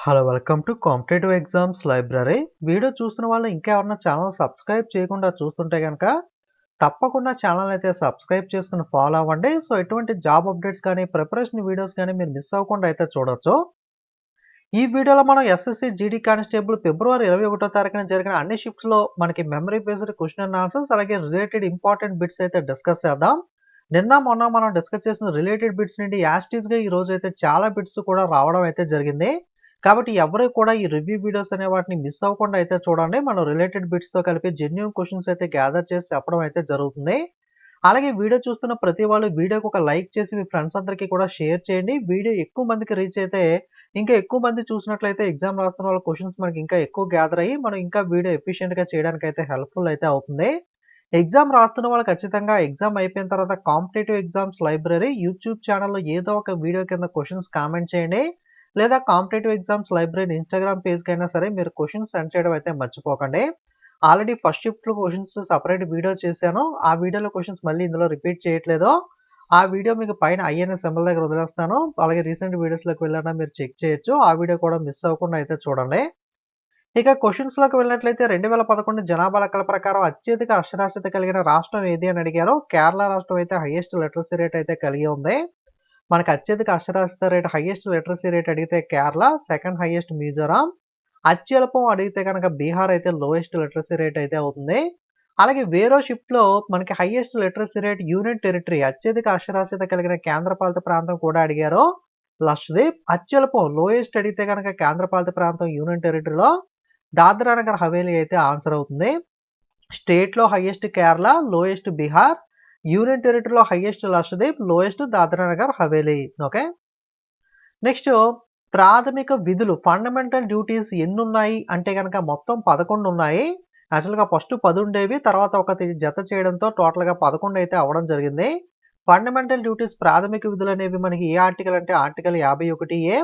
Hello welcome to competitive exams library. Video చూస్తున్న వాళ్ళు ఇంకా ఎవరైనా ఛానల్ సబ్స్క్రైబ్ చేయకుండా చూస్తుంటే కనుక తప్పకుండా ఛానల్ అయితే సబ్స్క్రైబ్ చేసుకుని ఫాలో అవ్వండి. సో ఎటువంటి జాబ్ అప్డేట్స్ కానీ ప్రిపరేషన్ వీడియోస్ కానీ మీరు మిస్ అవ్వకుండా అయితే చూడొచ్చు. ఈ వీడియోలో మనం ఎస్ఎస్సి జీడీ కానిస్టేబుల్ ఫిబ్రవరి 21వ తారీఖున జరిగిన అన్ని షిఫ్ట్స్లో మనకి memory based question and answers అలాగే రిలేటెడ్ ఇంపార్టెంట్ బిట్స్ అయితే డిస్కస్ చేద్దాం. నిన్న మొన్న మనం డిస్కస్ చేసిన రిలేటెడ్ బిట్స్ నుండి యాస్టీస్గా ఈ రోజు అయితే చాలా బిట్స్ కూడా రావడం అయితే జరిగింది. కాబట్టి ఎవరు కూడా ఈ రివ్యూ వీడియోస్ అనే వాటిని మిస్ అవ్వకుండా అయితే చూడండి. మనం రిలేటెడ్ బిట్స్తో కలిపి జెన్యూన్ క్వశ్చన్స్ అయితే గ్యాదర్ చేసి చెప్పడం అయితే జరుగుతుంది. అలాగే వీడియో చూస్తున్న ప్రతి వాళ్ళు వీడియోకి ఒక లైక్ చేసి మీ ఫ్రెండ్స్ అందరికీ కూడా షేర్ చేయండి. వీడియో ఎక్కువ మందికి రీచ్ అయితే ఇంకా ఎక్కువ మంది చూసినట్లయితే ఎగ్జామ్ రాస్తున్న వాళ్ళ క్వశ్చన్స్ మనకి ఇంకా ఎక్కువ గ్యాదర్ అయ్యి మనం ఇంకా వీడియో ఎఫిషియెంట్గా చేయడానికి అయితే హెల్ప్ఫుల్ అయితే అవుతుంది. ఎగ్జామ్ రాస్తున్న వాళ్ళు ఖచ్చితంగా ఎగ్జామ్ అయిపోయిన తర్వాత కాంపిటేటివ్ ఎగ్జామ్స్ లైబ్రరీ యూట్యూబ్ ఛానల్లో ఏదో ఒక వీడియో కింద క్వశ్చన్స్ కామెంట్ చేయండి. లేదా కాంపిటేటివ్ ఎగ్జామ్స్ లైబ్రరీ ఇన్స్టాగ్రామ్ పేజ్కి అయినా సరే మీరు క్వశ్చన్స్ సెండ్ చేయడం అయితే మర్చిపోకండి. ఆల్రెడీ ఫస్ట్ షిఫ్ట్లో క్వశ్చన్స్ సపరేట్ వీడియో చేశాను. ఆ వీడియోలో క్వశ్చన్స్ మళ్ళీ ఇందులో రిపీట్ చేయట్లేదు. ఆ వీడియో మీకు పైన ఐఎన్ఏ సింబల్ దగ్గర వదిలేస్తాను. అలాగే రీసెంట్ వీడియోస్లోకి వెళ్ళానా మీరు చెక్ చేయొచ్చు. ఆ వీడియో కూడా మిస్ అవ్వకుండా అయితే చూడండి. ఇక క్వశ్చన్స్లోకి వెళ్ళినట్లయితే 2011 జనాభా లెక్కల ప్రకారం అత్యధిక అక్షరాస్యత కలిగిన రాష్ట్రం ఏది అని అడిగారు. కేరళ రాష్ట్రం అయితే హైయెస్ట్ లిటరసీ రేట్ అయితే కలిగి ఉంది. మనకి అత్యధిక అక్షరాస్యత రేట్ హైయెస్ట్ లిటరసీ రేట్ అడిగితే కేరళ, సెకండ్ హైయెస్ట్ మిజోరాం, అత్యల్పం అడిగితే కనుక బీహార్ అయితే లోయెస్ట్ లిటరసీ రేట్ అయితే అవుతుంది. అలాగే వేరో షిఫ్ట్లో మనకి highest literacy rate union territory అత్యధిక అక్షరాస్యత కలిగిన కేంద్రపాలిత ప్రాంతం కూడా అడిగారు. లక్షద్వీప్. అత్యల్పం లోయెస్ట్ అడిగితే కనుక కేంద్రపాలిత ప్రాంతం యూనియన్ టెరిటరీలో దాద్రా నగర్ హవేలీ అయితే ఆన్సర్ అవుతుంది. స్టేట్లో highest Kerala, lowest Bihar, union టెరిటరీలో highest Lakshadweep, lowest Dadra Nagar Haveli. Okay, next ప్రాథమిక విధులు ఫండమెంటల్ డ్యూటీస్ ఎన్ని ఉన్నాయి అంటే కనుక మొత్తం 11 ఉన్నాయి. యాక్చువల్గా ఫస్ట్ 10 ఉండేవి, తర్వాత ఒకటి జత చేయడంతో టోటల్గా 11 అయితే అవ్వడం జరిగింది. ఫండమెంటల్ డ్యూటీస్ ప్రాథమిక విధులు అనేవి మనకి ఏ ఆర్టికల్ అంటే ఆర్టికల్ 51A.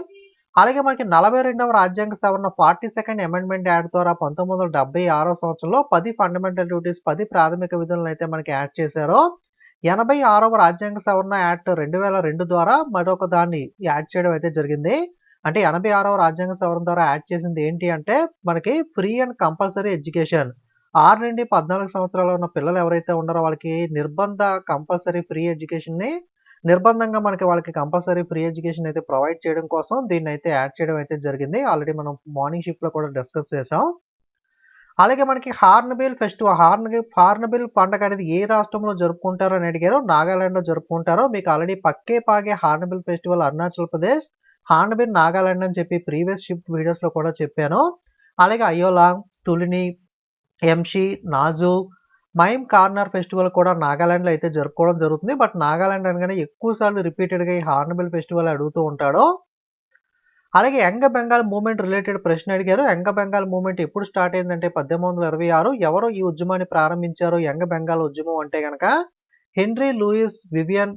అలాగే మనకి 42వ రాజ్యాంగ సవరణ 42nd అమెండ్మెంట్ యాక్ట్ ద్వారా 1976వ సంవత్సరంలో 10 ఫండమెంటల్ డ్యూటీస్ 10 ప్రాథమిక విధులను అయితే మనకి యాడ్ చేశారు. 86వ రాజ్యాంగ సవరణ యాక్ట్ 2002 ద్వారా మరొక దాన్ని యాడ్ చేయడం అయితే జరిగింది. అంటే 86వ రాజ్యాంగ సవరణ ద్వారా యాడ్ చేసింది ఏంటి అంటే మనకి ఫ్రీ అండ్ కంపల్సరీ ఎడ్యుకేషన్. 6 నుండి 14 సంవత్సరాలు ఉన్న పిల్లలు ఎవరైతే ఉన్నారో వాళ్ళకి నిర్బంధ కంపల్సరీ ఫ్రీ ఎడ్యుకేషన్ని నిర్బంధంగా మనకి వాళ్ళకి కంపల్సరీ ఫ్రీ ఎడ్యుకేషన్ అయితే ప్రొవైడ్ చేయడం కోసం దీన్ని అయితే యాడ్ చేయడం అయితే జరిగింది. ఆల్రెడీ మనం మార్నింగ్ షిఫ్ట్లో కూడా డిస్కస్ చేసాం. అలాగే మనకి హార్న్బిల్ ఫెస్టివల్ హార్న్బిల్ పండుగ అనేది ఏ రాష్ట్రంలో జరుపుకుంటారో అని అడిగారు. నాగాలాండ్లో జరుపుకుంటారు. మీకు already Pakke Paga hornbill festival Arunachal Pradesh, hornbill Nagaland అని చెప్పి ప్రీవియస్ షిఫ్ట్ వీడియోస్లో కూడా చెప్పాను. అలాగే అయోలాంగ్, తులిని, ఎంషి, నాజు, మైమ్ కార్నర్ ఫెస్టివల్ కూడా నాగాలాండ్లో అయితే జరుపుకోవడం జరుగుతుంది. బట్ నాగాలాండ్ అనగానే ఎక్కువ సార్లు రిపీటెడ్గా ఈ హార్న్బిల్ ఫెస్టివల్ అడుగుతూ ఉంటాడు. అలాగే యంగ్ బెంగాల్ మూవ్మెంట్ రిలేటెడ్ ప్రశ్న అడిగారు. యంగ్ బెంగాల్ మూవ్మెంట్ ఎప్పుడు స్టార్ట్ అయిందంటే 1826. ఎవరు ఈ ఉద్యమాన్ని ప్రారంభించారు యంగ్ బెంగాల్ ఉద్యమం అంటే కనుక హెన్రీ లూయిస్ వివియన్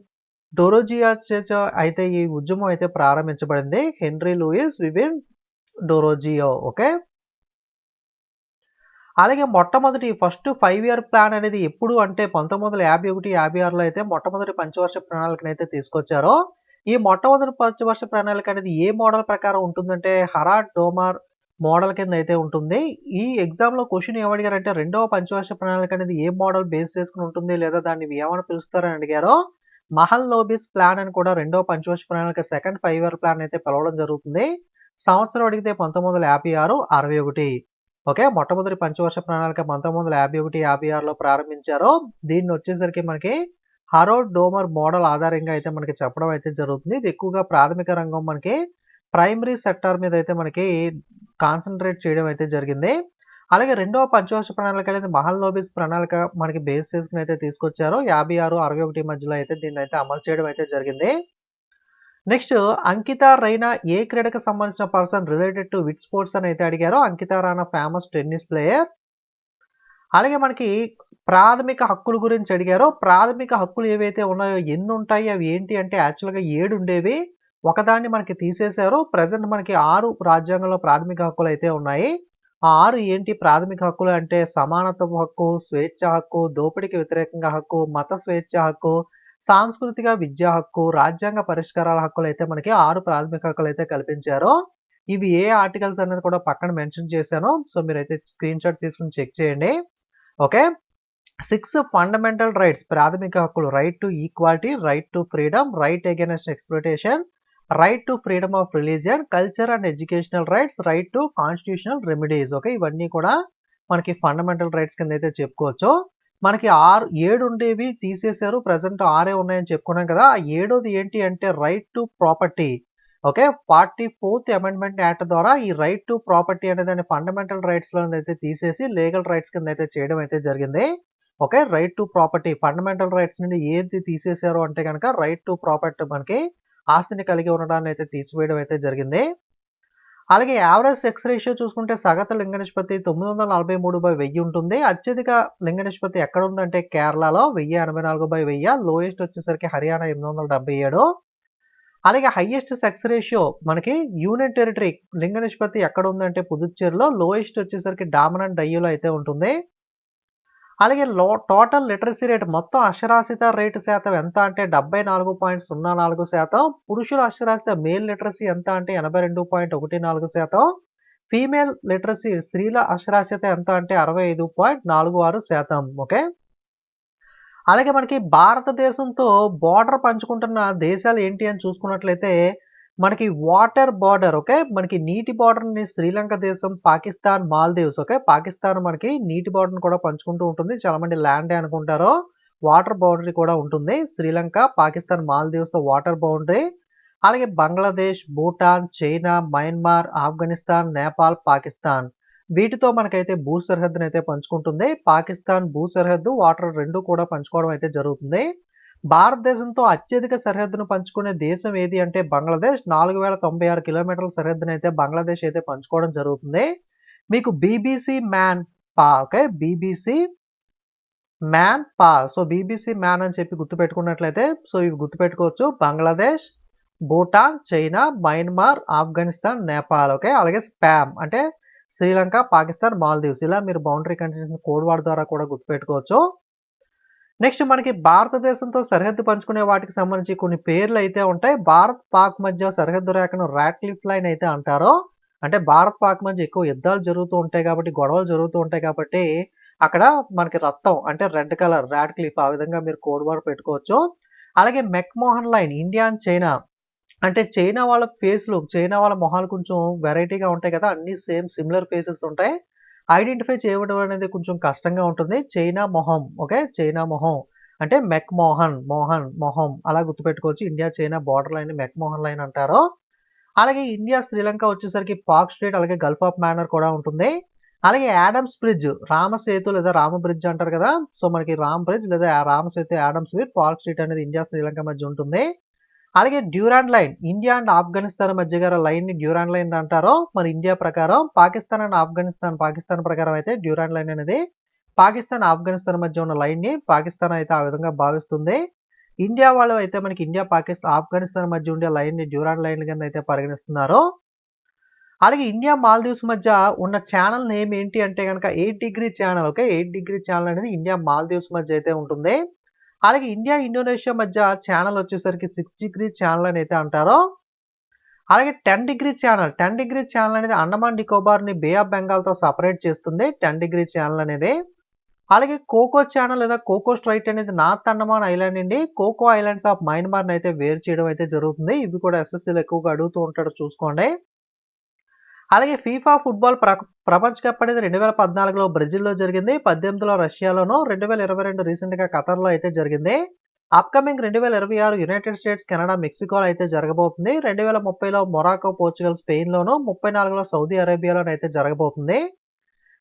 డోరోజియా చేత అయితే ఈ ఉద్యమం అయితే ప్రారంభించబడింది. Henry Louis Vivian Derozio. Okay, అలాగే మొట్టమొదటి ఫస్ట్ 5 ఇయర్ ప్లాన్ అనేది ఎప్పుడు అంటే 1951, 56లో అయితే మొట్టమొదటి పంచవర్ష ప్రణాళికను అయితే తీసుకొచ్చారు. ఈ మొట్టమొదటి పంచవర్ష ప్రణాళిక అనేది ఏ మోడల్ ప్రకారం ఉంటుందంటే హరాడ్ డోమర్ మోడల్ కింద అయితే ఉంటుంది. ఈ ఎగ్జామ్లో క్వశ్చన్ ఏమడిగారంటే రెండవ పంచవర్ష ప్రణాళిక అనేది ఏ మోడల్ బేస్ చేసుకుని ఉంటుంది లేదా దాన్ని ఏమని పిలుస్తారని అడిగారు. మహల్ నోబిస్ ప్లాన్ అని కూడా రెండవ పంచవర్ష ప్రణాళిక సెకండ్ 5 ఇయర్ ప్లాన్ అయితే పిలవడం జరుగుతుంది. సంవత్సరం అడిగితే 1956, 61. ఓకే, మొట్టమొదటి పంచవర్ష ప్రణాళిక 1951, 56లో ప్రారంభించారు. దీన్ని వచ్చేసరికి మనకి హరోల్డ్ డోమర్ మోడల్ ఆధారంగా అయితే మనకి చెప్పడం అయితే జరుగుతుంది. ఇది ఎక్కువగా ప్రాథమిక రంగం మనకి ప్రైమరీ సెక్టార్ మీద అయితే మనకి కాన్సన్ట్రేట్ చేయడం అయితే జరిగింది. అలాగే రెండవ పంచవర్ష ప్రణాళిక అనేది మహల్ నోబిస్ ప్రణాళిక మనకి బేస్ చేసుకుని అయితే తీసుకొచ్చారు. 56, 61 మధ్యలో అయితే దీన్ని అయితే అమలు చేయడం అయితే జరిగింది. నెక్స్ట్ అంకిత రైనా ఏ క్రీడకు సంబంధించిన person related to which sports అని అయితే అడిగారో. అంకిత రైనా ఫేమస్ టెన్నిస్ ప్లేయర్. అలాగే మనకి ప్రాథమిక హక్కుల గురించి అడిగారో. ప్రాథమిక హక్కులు ఏవైతే ఉన్నాయో ఎన్ని ఉంటాయి అవి ఏంటి అంటే యాక్చువల్గా 7 ఉండేవి. ఒకదాన్ని మనకి తీసేశారు. ప్రజెంట్ మనకి 6 రాజ్యాంగంలో ప్రాథమిక హక్కులు అయితే ఉన్నాయి. ఆ 6 ఏంటి ప్రాథమిక హక్కులు అంటే సమానత్వపు హక్కు, స్వేచ్ఛ హక్కు, దోపిడీకి వ్యతిరేకంగా హక్కు, మత స్వేచ్ఛ హక్కు, సాంస్కృతిక విద్యా హక్కు, రాజ్యాంగ పరిష్కారాల హక్కులు అయితే మనకి 6 ప్రాథమిక హక్కులు అయితే కల్పించారు. ఇవి ఏ ఆర్టికల్స్ అనేది కూడా పక్కన మెన్షన్ చేశాను. సో మీరైతే స్క్రీన్ షాట్ తీసుకుని చెక్ చేయండి. ఓకే. 6 ఫండమెంటల్ రైట్స్, ప్రాథమిక హక్కులు. Right to equality, right to freedom, right against exploitation, right to freedom of religion, culture and educational rights, right to constitutional remedies. Okay. ఇవన్నీ కూడా మనకి fundamental rights కింద అయితే చెప్పుకోవచ్చు. మనకి 7 ఉండేవి తీసేశారు. ప్రెజెంట్ 6 ఉన్నాయని చెప్పుకున్నాం కదా. ఆ ఏడోది ఏంటి అంటే right to property. Okay. 44th amendment act ద్వారా ఈ రైట్ టు ప్రాపర్టీ అనే దాన్ని ఫండమెంటల్ రైట్స్ లో అయితే తీసేసి లీగల్ రైట్స్ కింద అయితే చేయడం అయితే జరిగింది. Okay. Right to property fundamental rights నుండి ఏది తీసేశారు అంటే కనుక రైట్ టు ప్రాపర్టీ, మనకి ఆస్తిని కలిగి ఉండడాన్ని అయితే తీసివేయడం అయితే జరిగింది. అలాగే యావరేజ్ సెక్స్ రేషియో చూసుకుంటే సగటు లింగ నిష్పత్తి 943/1000 ఉంటుంది. అత్యధిక లింగ నిష్పత్తి ఎక్కడ ఉందంటే కేరళలో 1084/1000, లోయెస్ట్ వచ్చేసరికి హర్యానా 877. అలాగే హైయెస్ట్ సెక్స్ రేషియో మనకి యూనియన్ టెరిటరీ లింగ నిష్పత్తి ఎక్కడ ఉందంటే పుదుచ్చేరిలో, లోయెస్ట్ వచ్చేసరికి డామన్ అండ్ డయ్యూలో అయితే ఉంటుంది. అలాగే టోటల్ లిటరసీ రేట్, మొత్తం అక్షరాస్యత రేటు శాతం ఎంత అంటే 74.04%. పురుషుల అక్షరాస్యత మేల్ లిటరసీ ఎంత అంటే 82.14%. ఫీమేల్ లిటరసీ స్త్రీల అక్షరాస్యత ఎంత అంటే 65.46%. ఓకే. అలాగే మనకి భారతదేశంతో బోర్డర్ పంచుకుంటున్న దేశాలు ఏంటి అని చూసుకున్నట్లయితే మనకి వాటర్ బార్డర్, ఓకే, మనకి నీటి బార్డర్ని శ్రీలంక దేశం, పాకిస్తాన్, మాల్దీవ్స్. ఓకే. పాకిస్తాన్ మనకి నీటి బార్డర్ని కూడా పంచుకుంటూ ఉంటుంది. చాలా మంది ల్యాండే అనుకుంటారు. వాటర్ బౌండరీ కూడా ఉంటుంది. శ్రీలంక, పాకిస్తాన్, మాల్దీవ్స్తో వాటర్ బౌండరీ. అలాగే బంగ్లాదేశ్, భూటాన్, చైనా, మయన్మార్, ఆఫ్ఘనిస్తాన్, నేపాల్, పాకిస్తాన్ వీటితో మనకైతే భూ సరిహద్దును అయితే పంచుకుంటుంది. పాకిస్తాన్ భూ సరిహద్దు, వాటర్ రెండు కూడా పంచుకోవడం అయితే జరుగుతుంది. భారతదేశంతో అత్యధిక సరిహద్దును పంచుకునే దేశం ఏది అంటే బంగ్లాదేశ్. 4096 కిలోమీటర్ల సరిహద్దును అయితే బంగ్లాదేశ్ అయితే పంచుకోవడం జరుగుతుంది. మీకు BBC man PA, okay, BBC man PA. So BBC man అని చెప్పి గుర్తుపెట్టుకున్నట్లయితే సో ఇవి గుర్తుపెట్టుకోవచ్చు. Bangladesh, Bhutan, China, Myanmar, Afghanistan, Nepal. Okay. అలాగే స్పామ్ అంటే శ్రీలంక, పాకిస్తాన్, మాల్దీవ్స్. ఇలా మీరు బౌండరీ కండిషన్స్ కోడ్ వర్డ్ ద్వారా కూడా గుర్తుపెట్టుకోవచ్చు. నెక్స్ట్ మనకి భారతదేశంతో సరిహద్దు పంచుకునే వాటికి సంబంధించి కొన్ని పేర్లు అయితే ఉంటాయి. భారత్ పాక్ మధ్య సరిహద్దు రేఖను రాట్క్లిఫ్ లైన్ అయితే అంటారు. అంటే భారత్ పాక్ మధ్య ఎక్కువ యుద్ధాలు జరుగుతూ ఉంటాయి కాబట్టి, గొడవలు జరుగుతూ ఉంటాయి కాబట్టి అక్కడ మనకి రక్తం అంటే రెడ్ కలర్ రాట్క్లిఫ్, ఆ విధంగా మీరు కోడ్ వర్డ్ పెట్టుకోవచ్చు. అలాగే McMahon line, India and China. అంటే చైనా వాళ్ళ ఫేస్లు, చైనా వాళ్ళ మొహాలు కొంచెం వెరైటీగా ఉంటాయి కదా, అన్ని సేమ్ సిమిలర్ ఫేసెస్ ఉంటాయి. ఐడెంటిఫై చేయడం అనేది కొంచెం కష్టంగా ఉంటుంది. చైనా మొహం, ఓకే, చైనా మొహం అంటే మెక్మోహన్, మోహన్ మొహం అలా గుర్తుపెట్టుకోవచ్చు. India China border line McMahon line అంటారు. అలాగే ఇండియా శ్రీలంక వచ్చేసరికి పాక్ స్ట్రేట్, అలాగే గల్ఫ్ ఆఫ్ మ్యానర్ కూడా ఉంటుంది. అలాగే యాడమ్స్ బ్రిడ్జ్, రామ సేతు లేదా రామ బ్రిడ్జ్ అంటారు కదా. సో మనకి రామ్ బ్రిడ్జ్ లేదా Rama Sethu, Adams bridge, Palk strait అనేది ఇండియా శ్రీలంక మధ్య ఉంటుంది. అలాగే Durand line, India and Afghanistan మధ్య గల లైన్ ని డ్యూరాండ్ లైన్ అంటారు మరి ఇండియా ప్రకారం. పాకిస్తాన్ అండ్ ఆఫ్ఘనిస్తాన్, పాకిస్తాన్ ప్రకారం అయితే డ్యూరాండ్ లైన్ అనేది పాకిస్తాన్, ఆఫ్ఘనిస్తాన్ మధ్య ఉన్న లైన్ ని పాకిస్తాన్ అయితే ఆ విధంగా భావిస్తుంది. ఇండియా వాళ్ళు అయితే మనకి ఇండియా, పాకిస్తాన్, ఆఫ్ఘనిస్తాన్ మధ్య ఉండే లైన్ ని డ్యూరాండ్ లైన్ కింద అయితే పరిగణిస్తున్నారు. అలాగే ఇండియా మాల్దీవ్స్ మధ్య ఉన్న ఛానల్ నేమ్ ఏంటి అంటే కనుక 8° ఛానల్. ఓకే. 8° ఛానల్ అనేది ఇండియా మాల్దీవ్స్ మధ్య అయితే ఉంటుంది. అలాగే ఇండియా ఇండోనేషియా మధ్య ఛానల్ వచ్చేసరికి 6° ఛానల్ అని అయితే అంటారు. అలాగే 10° ఛానల్, 10° ఛానల్ అనేది అండమాన్ నికోబార్ ని బే ఆఫ్ బెంగాల్ తో సపరేట్ చేస్తుంది 10° ఛానల్ అనేది. అలాగే కోకో ఛానల్ లేదా కోకో స్ట్రైట్ అనేది నార్త్ అండమాన్ ఐలాండ్ నుండి కోకో ఐలాండ్స్ ఆఫ్ మయన్మార్ అయితే వేరు చేయడం అయితే జరుగుతుంది. ఇవి కూడా ఎస్ఎస్సీలో ఎక్కువగా అడుగుతూ ఉంటాడు, చూసుకోండి. అలాగే ఫీఫా ఫుట్బాల్ ప్రపంచ కప్ అనేది 2014లో బ్రెజిల్లో జరిగింది, 18లో రష్యాలోను, 2022 రీసెంట్ గా ఖతర్లో అయితే జరిగింది. అప్కమింగ్ 2026 యునైటెడ్ స్టేట్స్, కెనడా, మెక్సికోలో అయితే జరగబోతుంది. 2030లో మొరాకో, పోర్చుగల్, స్పెయిన్లోను, 34లో సౌదీ అరేబియాలోనూ అయితే జరగబోతుంది.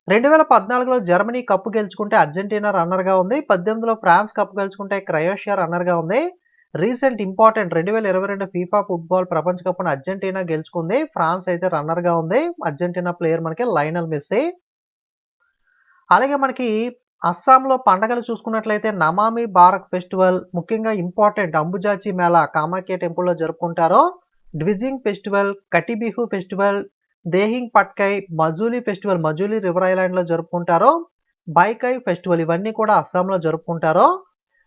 2014లో జర్మనీ కప్పు గెలుచుకుంటే అర్జెంటీనా రన్నర్గా ఉంది. 18లో ఫ్రాన్స్ కప్పు గెలుచుకుంటే క్రొయేషియా రన్నర్గా ఉంది. రీసెంట్ ఇంపార్టెంట్ 2022 ఫీఫా ఫుట్బాల్ ప్రపంచ కప్ను అర్జెంటీనా గెలుచుకుంది. ఫ్రాన్స్ అయితే రన్నర్గా ఉంది. అర్జెంటీనా ప్లేయర్ మనకి లయనల్ మెస్సీ. అలాగే మనకి అస్సాంలో పండగలు చూసుకున్నట్లయితే నమామి బారక్ ఫెస్టివల్, ముఖ్యంగా ఇంపార్టెంట్ అంబుజాచి మేళా కామాఖ్య టెంపుల్లో జరుపుకుంటారు. Dwijing festival, Kati Bihu festival, Dehing Patkai, Majuli festival Majuli river island లో జరుపుకుంటారు. బైకై ఫెస్టివల్ ఇవన్నీ కూడా అస్సాంలో జరుపుకుంటారు.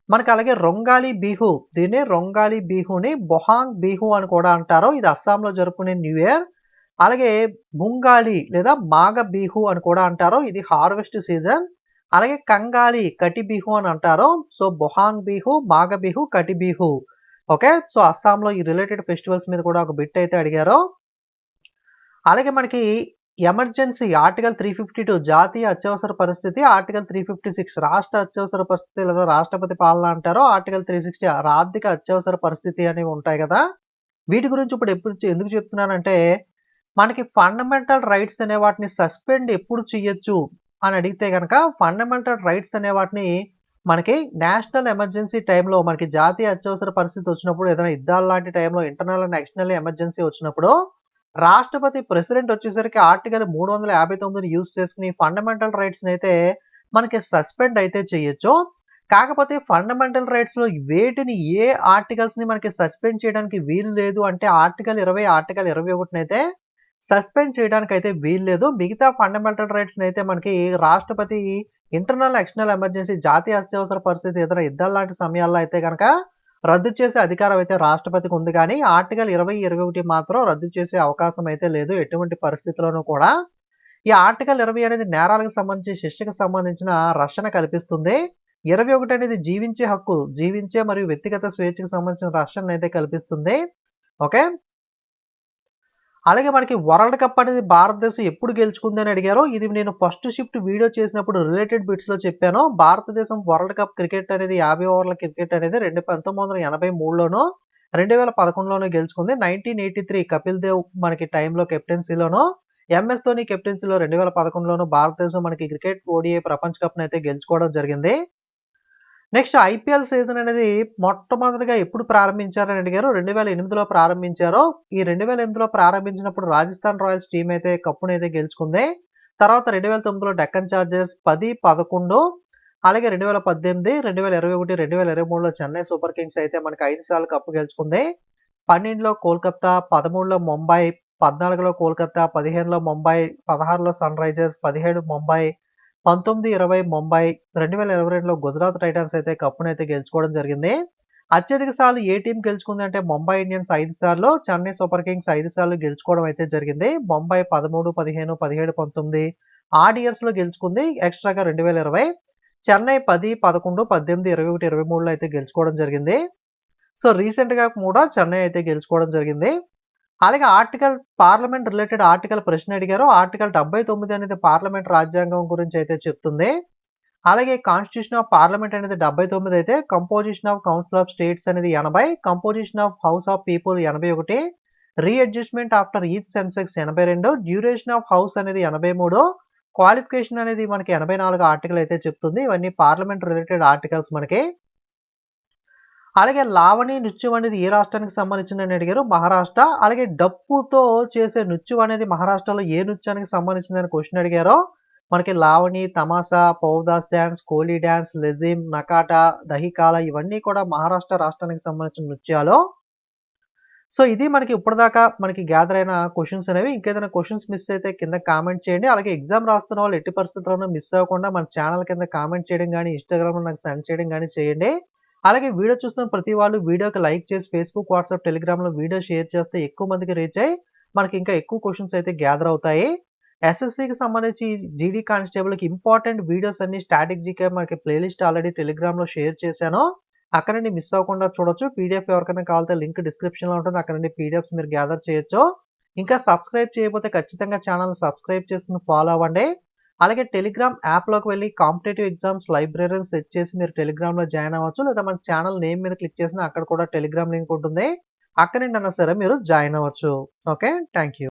మనకి అలాగే రొంగాలి బిహు, దీన్ని రొంగాలి బిహుని బొహాంగ్ బిహు అని కూడా అంటారు. ఇది అస్సాంలో జరుపుకునే న్యూ ఇయర్. అలాగే ముంగాలి లేదా మాఘ బిహు అని కూడా అంటారు. ఇది హార్వెస్ట్ సీజన్. అలాగే కంగాలి, కటి బిహు అని అంటారు. సో, బొహాంగ్ బిహు, మాఘ బిహు, కటి బిహు. ఓకే. సో, అస్సాంలో ఈ రిలేటెడ్ ఫెస్టివల్స్ మీద కూడా ఒక బిట్ అయితే అడిగారు. అలాగే మనకి ఎమర్జెన్సీ ఆర్టికల్ 352 జాతీయ అత్యవసర పరిస్థితి, ఆర్టికల్ 356 రాష్ట్ర అత్యవసర పరిస్థితి లేదా రాష్ట్రపతి పాలన అంటారు. ఆర్టికల్ 360 ఆర్థిక అత్యవసర పరిస్థితి అనేవి ఉంటాయి కదా! వీటి గురించి ఇప్పుడు ఎందుకు చెప్తున్నానంటే, మనకి ఫండమెంటల్ రైట్స్ అనే వాటిని సస్పెండ్ ఎప్పుడు చేయొచ్చు అని అడిగితే గనక, ఫండమెంటల్ రైట్స్ అనే వాటిని మనకి నేషనల్ ఎమర్జెన్సీ టైంలో, మనకి జాతీయ అత్యవసర పరిస్థితి వచ్చినప్పుడు, ఏదైనా యుద్ధాలు లాంటి టైంలో, ఇంటర్నల్ అండ్ ఎక్స్టర్నల్ ఎమర్జెన్సీ వచ్చినప్పుడు రాష్ట్రపతి ప్రెసిడెంట్ వచ్చేసరికి ఆర్టికల్ 359ని యూజ్ చేసుకుని ఫండమెంటల్ రైట్స్‌ని అయితే మనకి సస్పెండ్ అయితే చేయొచ్చు. కాకపోతే ఫండమెంటల్ రైట్స్‌లో వేటిని ఏ ఆర్టికల్స్‌ని మనకి సస్పెండ్ చేయడానికి వీలు లేదు అంటే ఆర్టికల్ 20, ఆర్టికల్ 21నైతే సస్పెండ్ చేయడానికైతే వీలు లేదు. మిగతా ఫండమెంటల్ రైట్స్‌ని అయితే మనకి రాష్ట్రపతి ఇంటర్నల్, ఎక్స్టర్నల్ ఎమర్జెన్సీ జాతీయ అత్యవసర పరిస్థితి ఏదైనా యుద్ధాలు లాంటి సమయాల్లో అయితే గనక రద్దు చేసే అధికారం అయితే రాష్ట్రపతికి ఉంది గానీ, ఆర్టికల్ 20, 21 మాత్రం రద్దు చేసే అవకాశం అయితే లేదు ఎటువంటి పరిస్థితిలోనూ కూడా. ఈ ఆర్టికల్ 20 అనేది నేరాలకు సంబంధించి, శిక్షకు సంబంధించిన రక్షణ కల్పిస్తుంది. 21 అనేది జీవించే హక్కు, జీవించే మరియు వ్యక్తిగత స్వేచ్ఛకు సంబంధించిన రక్షణనైతే కల్పిస్తుంది. ఓకే. అలాగే మనకి వరల్డ్ కప్ అనేది భారతదేశం ఎప్పుడు గెలుచుకుంది అని అడిగారు. ఇది నేను ఫస్ట్ షిఫ్ట్ వీడియో చేసినప్పుడు రిలేటెడ్ బిట్స్‌లో చెప్పాను. భారతదేశం వరల్డ్ కప్ క్రికెట్ అనేది 50 ఓవర్ల క్రికెట్ అనేది 1983లోనో, 2011లోనో గెలుచుకుంది. 1983 కపిల్ దేవ్ మనకి టైంలో కెప్టెన్సీలోనో, ఎంఎస్ ధోని కెప్టెన్సీలో 2011లోనో భారతదేశం మనకి క్రికెట్ ఓడిఐ ప్రపంచ కప్‌నైతే గెలుచుకోవడం జరిగింది. నెక్స్ట్ ఐపీఎల్ సీజన్ అనేది మొట్టమొదటిగా ఎప్పుడు ప్రారంభించారని అడిగారు. 2008లో ప్రారంభించారు. ఈ 2008లో ప్రారంభించినప్పుడు రాజస్థాన్ రాయల్స్ టీమ్ అయితే కప్పునైతే గెలుచుకుంది. తర్వాత 2009లో డెక్కన్ చార్జర్స్ 10, 11 అలాగే 2018, 2021, 2023లో చెన్నై సూపర్ కింగ్స్ అయితే మనకి 5 సార్లు కప్పు గెలుచుకుంది. 12లో కోల్కతా, 13లో ముంబై, 14లో కోల్కతా, 15లో ముంబై, 16లో సన్ రైజర్స్, 17 ముంబై, 19, 20 ముంబై, 2022లో గుజరాత్ టైటన్స్ అయితే కప్పునైతే గెలుచుకోవడం జరిగింది. అత్యధిక సార్లు ఏ టీమ్ గెలుచుకుంది అంటే ముంబై ఇండియన్స్ 5 సార్లు, చెన్నై సూపర్ కింగ్స్ 5 సార్లు గెలుచుకోవడం అయితే జరిగింది. ముంబై 13, 15, 17, 19 ఆడ్ ఇయర్స్‌లో గెలుచుకుంది. ఎక్స్‌ట్రాగా 2020. చెన్నై 10, 11, 18, 21, 23లో అయితే గెలుచుకోవడం జరిగింది. సో, రీసెంట్‌గా కూడా చెన్నై అయితే గెలుచుకోవడం జరిగింది. అలాగే పార్లమెంట్ రిలేటెడ్ ఆర్టికల్ ప్రశ్న అడిగారు. ఆర్టికల్ 79 అనేది పార్లమెంట్ రాజ్యాంగం గురించి అయితే చెప్తుంది. అలాగే కాన్స్టిట్యూషన్ ఆఫ్ పార్లమెంట్ అనేది 79 అయితే, composition of council of states అనేది 80, composition of house of people 81, readjustment after each Sensex 82, duration of house అనేది 83, క్వాలిఫికేషన్ అనేది మనకి 84 ఆర్టికల్ అయితే చెప్తుంది. ఇవన్నీ పార్లమెంట్ రిలేటెడ్ ఆర్టికల్స్ మనకి. అలాగే లావణి నృత్యం అనేది ఏ రాష్ట్రానికి సంబంధించిందని అడిగారు. మహారాష్ట్ర. అలాగే డప్పుతో చేసే నృత్యం అనేది మహారాష్ట్రలో ఏ నృత్యానికి సంబంధించిందని క్వశ్చన్ అడిగారు. మనకి లావణి, తమాషా, పౌదాస్ డాన్స్, కోలీ డాన్స్, లెజిమ్, నకాటా, దహికాల ఇవన్నీ కూడా మహారాష్ట్ర రాష్ట్రానికి సంబంధించిన నృత్యాలు. సో, ఇది మనకి ఇప్పటిదాకా మనకి గ్యాదర్ అయిన క్వెషన్స్ అనేవి. ఇంకేదైనా క్వెషన్స్ మిస్ అయితే కింద కామెంట్ చేయండి. అలాగే ఎగ్జామ్ రాస్తున్న వాళ్ళు ఎట్టి పరిస్థితుల్లోనూ మిస్ అవ్వకుండా మన ఛానల్ కింద కామెంట్ చేయడం గాని, ఇన్‌స్టాగ్రామ్‌లో నాకు సెండ్ చేయడం గాని చేయండి. అలాగే వీడియో చూస్తున్న ప్రతి వాళ్ళు వీడియోకి లైక్ చేసి ఫేస్‌బుక్, వాట్సాప్, టెలిగ్రామ్‌లో వీడియో షేర్ చేస్తే ఎక్కువ మందికి రీచ్ అయ్యి మనకి ఇంకా ఎక్కువ క్వెషన్స్ అయితే గ్యాదర్ అవుతాయి. ఎస్ఎస్‌సికి సంబంధించి జీడీ కానిస్టేబుల్‌కి ఇంపార్టెంట్ వీడియోస్ అన్ని స్టాటిక్ జీకే మనకి ప్లేలిస్ట్ ఆల్రెడీ టెలిగ్రామ్‌లో షేర్ చేశాను. అక్కడ నుండి మిస్ అవ్వకుండా చూడొచ్చు. పీడీఎఫ్ ఎవరికైనా కావాలంటే లింక్ డిస్క్రిప్షన్‌లో ఉంటుంది. అక్కడ నుండి పీడీఎఫ్స్ మీరు గ్యాదర్ చేయొచ్చు. ఇంకా సబ్స్క్రైబ్ చేయకపోతే ఖచ్చితంగా ఛానెల్‌ని సబ్స్క్రైబ్ చేసుకొని ఫాలో అవ్వండి. అలాగే టెలిగ్రామ్ యాప్‌లోకి వెళ్లి కాంపిటీటివ్ ఎగ్జామ్స్ లైబ్రరీ అని సెర్చ్ చేసి మీరు టెలిగ్రామ్‌లో జాయిన్ అవ్వచ్చు. లేదా మన ఛానెల్ నేమ్ మీద క్లిక్ చేసినా అక్కడ కూడా టెలిగ్రామ్ లింక్ ఉంటుంది. అక్కడి నుండైనా సరే మీరు జాయిన్ అవ్వచ్చు. ఓకే. Thank you.